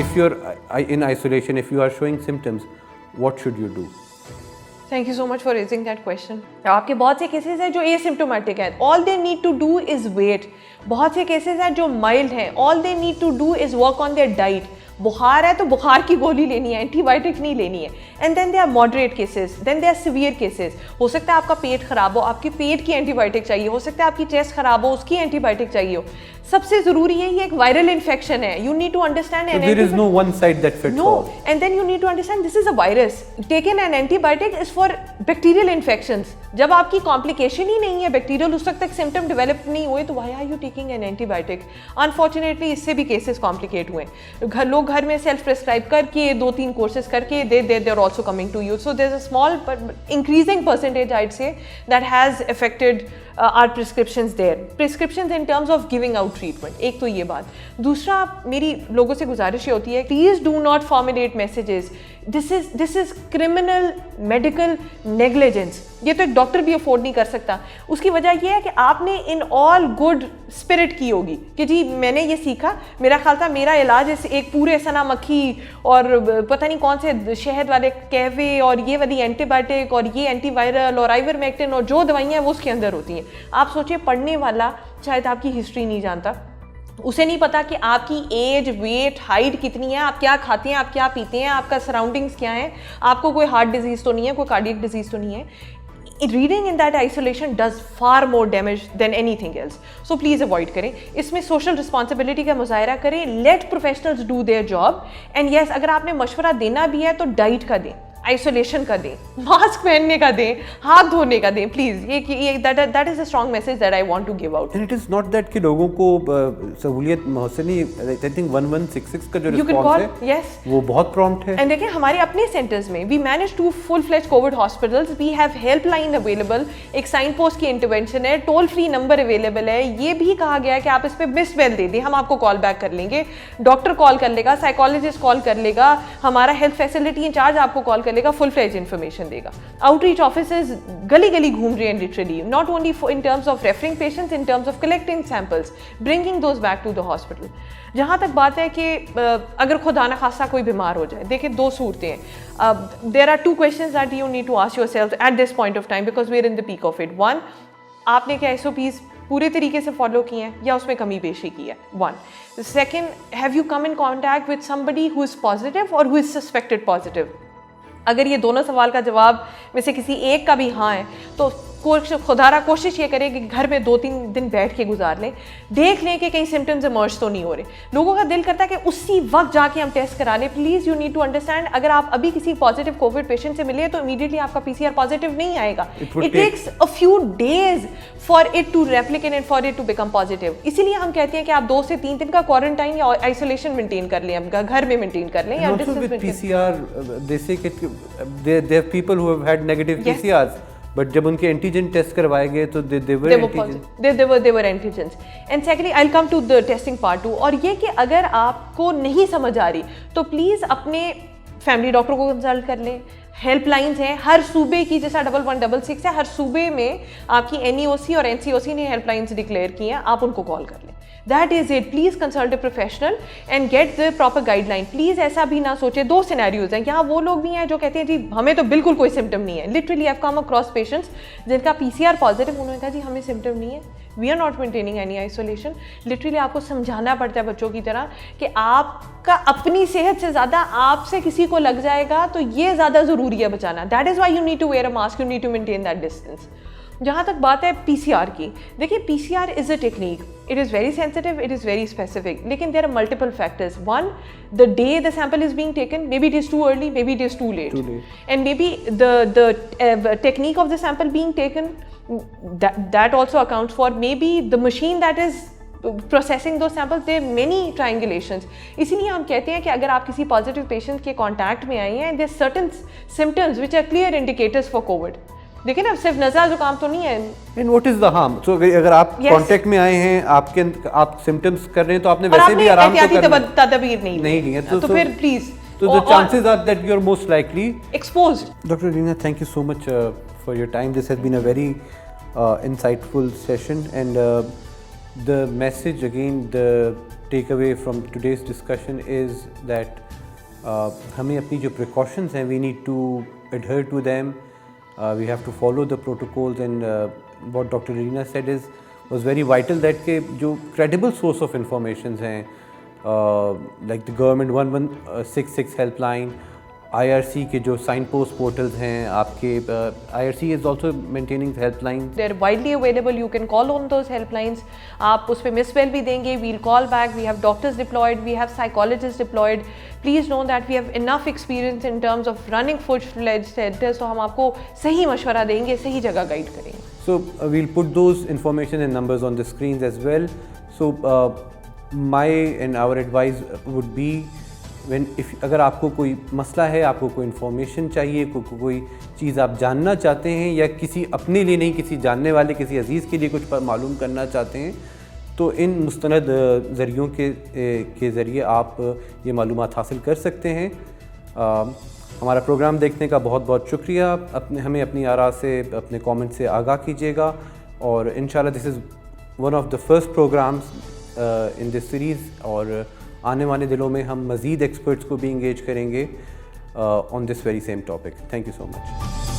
if you're in isolation, if you are showing symptoms, what should you do? Thank you so much for raising that question. आपके बहुत से cases हैं जो asymptomatic हैं. All they need to do is wait. बहुत से cases हैं जो माइल्ड हैं. All they need to do is work on their diet. बुखार है तो बुखार की गोली लेनी है, एंटीबायोटिक नहीं लेनी है. And then they are moderate cases, then they are severe cases. हो सकता है आपका पेट खराब हो, आपके पेट की एंटीबायोटिक चाहिए. हो सकता है आपकी चेस्ट खराब हो, उसकी एंटीबायोटिक चाहिए हो. सबसे जरूरी है ये एक वायरल इन्फेक्शन है. You need to understand. There is no one side that fits all. No, and then you need to understand this is a virus. Taking an antibiotic is for bacterial infections. जब आपकी complication ही नहीं है bacterial, उस वक्त तक symptom develop नहीं हुए, तो why are you taking an antibiotic? Unfortunately इससे भी केसेस कॉम्प्लिकेट हुए. लोग घर में सेल्फ प्रिस्क्राइब करके 2-3 कोर्सेज करके they are also coming to you. So there is a small increasing percentage I would say that has affected our prescriptions there. Prescriptions in terms of giving out treatment. एक तो ये बात. दूसरा, मेरी लोगों से गुजारिश ये होती है, please do not formulate messages. This is criminal medical negligence. ये तो एक डॉक्टर भी अफोर्ड नहीं कर सकता. उसकी वजह यह है कि आपने इन ऑल गुड स्पिरिट की होगी कि जी मैंने ये सीखा, मेरा ख्याल था मेरा इलाज इस एक पूरे सना मक्खी और पता नहीं कौन से शहद वाले कहवे और ये वाली एंटीबायोटिक और ये एंटीवायरल और आइवरमेक्टिन और जो दवाइयाँ हैं वो उसके अंदर होती हैं. आप सोचिए, पढ़ने वाला शायद आपकी हिस्ट्री नहीं जानता, उसे नहीं पता कि आपकी एज, वेट, हाइट कितनी है, आप क्या खाते हैं, आप क्या पीते हैं, आपका सराउंडिंग्स क्या है, आपको कोई हार्ट डिजीज़ तो नहीं है, कोई कार्डियक डिजीज़ तो नहीं है. Reading in that isolation does far more damage than anything else. So please avoid करें. इसमें social responsibility का मुजाहरा करें. Let professionals do their job. And yes, अगर आपने मशवरा देना भी है तो डाइट का दें, आइसोलेशन का दें, मास्क पहनने का दें, हाथ धोने का दें. प्लीज ये that is a strong message that I want to give out. And it is not that कि लोगों को सहूलियत मोहसिनी, आई थिंक 1166 का जो रिस्पांस है, yes, वो बहुत प्रॉम्प्ट है. एंड देखिए हमारे अपने सेंटर्स में we manage 2 full fledge covid hospitals. We have helpline available, एक साइन पोस्ट की इंटरवेंशन है, टोल फ्री नंबर अवेलेबल है. ये भी कहा गया है कि आप इस पर मिस बेल दे दें, हम आपको कॉल बैक कर लेंगे. डॉक्टर कॉल कर लेगा, साइकोलॉजिस्ट कॉल कर लेगा, हमारा हेल्थ फैसिलिटी इंचार्ज आपको कॉल कर लेगा, फुल फ्लेज इन्फॉर्मेशन देगा. आउटरीच ऑफिसर्स गली गली घूम रहे हैं literally, not only in terms of referring patients, in terms of collecting samples, bringing those back to the hospital. जहाँ तक बात है कि अगर खुदा न खासा कोई बीमार हो जाए, देखिए 2 सूरतें हैं. There are 2 questions that you need to ask yourself at this point of time because we are in the peak of it. 1, आपने क्या SOPs पूरे तरीके से फॉलो किए हैं या उसमें कमी पेशी की है? 1. Second, have you come in contact with somebody who is positive or who is suspected positive? अगर ये दोनों सवाल का जवाब में से किसी एक का भी हाँ है तो खुदारा कोशिश ये करें कि घर में 2-3 दिन बैठ के गुजार लें, देख लें कि कहीं सिम्टम्स इमर्ज तो नहीं हो रहे. लोगों का दिल करता है कि उसी वक्त जाके हम टेस्ट करा लें. Please you need to understand, अगर आप अभी किसी पॉजिटिव कोविड पेशेंट से मिले तो इमीडिएटली आपका PCR पॉजिटिव नहीं आएगा. It takes a few days for it to replicate and for it to become positive. इसीलिए हम कहते हैं कि आप 2 से 3 दिन का क्वारंटाइन या आइसोलेशन मेंटेन कर लें, आप घर में मेंटेन कर लें या distance maintain. PCR they say that there are people who have had negative PCRs. But जब उनके एंटीजन टेस्ट करवाए गए तो they were antigens. And secondly, I'll come to the testing part 2. और ये कि अगर आपको नहीं समझ आ रही तो प्लीज़ अपने फैमिली डॉक्टर को कंसल्ट कर लें. हेल्पलाइंस हैं हर सूबे की, जैसा 1166 है, हर सूबे में आपकी NEOC और NCOC ने हेल्पलाइंस डिक्लेयर की हैं, आप उनको कॉल कर लें. That is it. Please consult a professional and get the proper guideline. Please ऐसा भी ना सोचे. 2 सिनेरियोज हैं. यहाँ वो लोग भी हैं जो कहते हैं जी हमें तो बिल्कुल कोई सिम्टम नहीं है. Literally I've come across patients जिनका PCR पॉजिटिव, उन्होंने कहा जी हमें सिम्टम नहीं है, we are not maintaining any isolation. Literally आपको समझाना पड़ता है बच्चों की तरह कि आपका अपनी सेहत से ज़्यादा आपसे किसी को लग जाएगा तो ये ज़्यादा ज़रूरी है बचाना. That is why you need to wear a mask, you need to maintain that distance. जहाँ तक बात है PCR की, देखिए PCR is a technique, it is very sensitive, it is very specific, लेकिन there are multiple factors. 1, the day the sample is being taken, maybe it is too early, maybe it is too late, and maybe the technique of the sample being taken, that also accounts for maybe the machine that is processing those samples. there are many triangulations. इसीलिए हम कहते हैं कि अगर आप किसी positive patient के contact में आए हैं, there are certain symptoms which are clear indicators for COVID. देखिए ना, सिर्फ नज़ला जुकाम तो नहीं है. And what is the harm? So अगर आप कांटेक्ट में आए हैं, आप सिम्टम्स कर रहे हैं तो आपने वैसे भी आराम तो करना है, तदबीर नहीं लिया, तो फिर please. So the chances are that you are most likely exposed. Dr. Reena, thank you so much for your time. This has been a very insightful session, and the message again, the takeaway from today's discussion is that हमें अपनी जो precautions हैं, we need to adhere to them. We have to follow the protocols, and what Dr. Reena said was very vital, that के जो credible source of information हैं, like the government 1166 helpline, IRC के जो sign post portals हैं आपके, IRC is also maintaining helplines. They're widely available. You can call on those helplines. आप उस पे miss bell भी देंगे. We'll call back. We have doctors deployed. We have psychologists deployed. Please know that we have enough experience in terms of running full-fledged centers. तो हम आपको सही मशवरा देंगे, सही जगह गाइड करेंगे. So we'll put those information and numbers on the screens as well. So my and our advice would be, अगर आपको कोई मसला है, आपको कोई इन्फॉर्मेशन चाहिए, कोई चीज़ आप जानना चाहते हैं, या किसी अपने लिए नहीं, किसी जानने वाले, किसी अजीज़ के लिए कुछ मालूम करना चाहते हैं, तो इन मुस्तनद ज़रियों के ज़रिए आप ये मालूमात हासिल कर सकते हैं. हमारा प्रोग्राम देखने का बहुत बहुत शुक्रिया. हमें अपनी आरा से, अपने कमेंट से आगाह कीजिएगा, और इंशाल्लाह this is one of the first programmes in this series, और आने वाले दिनों में हम मज़ीद एक्सपर्ट्स को भी इंगेज करेंगे on this very same topic. Thank you so much.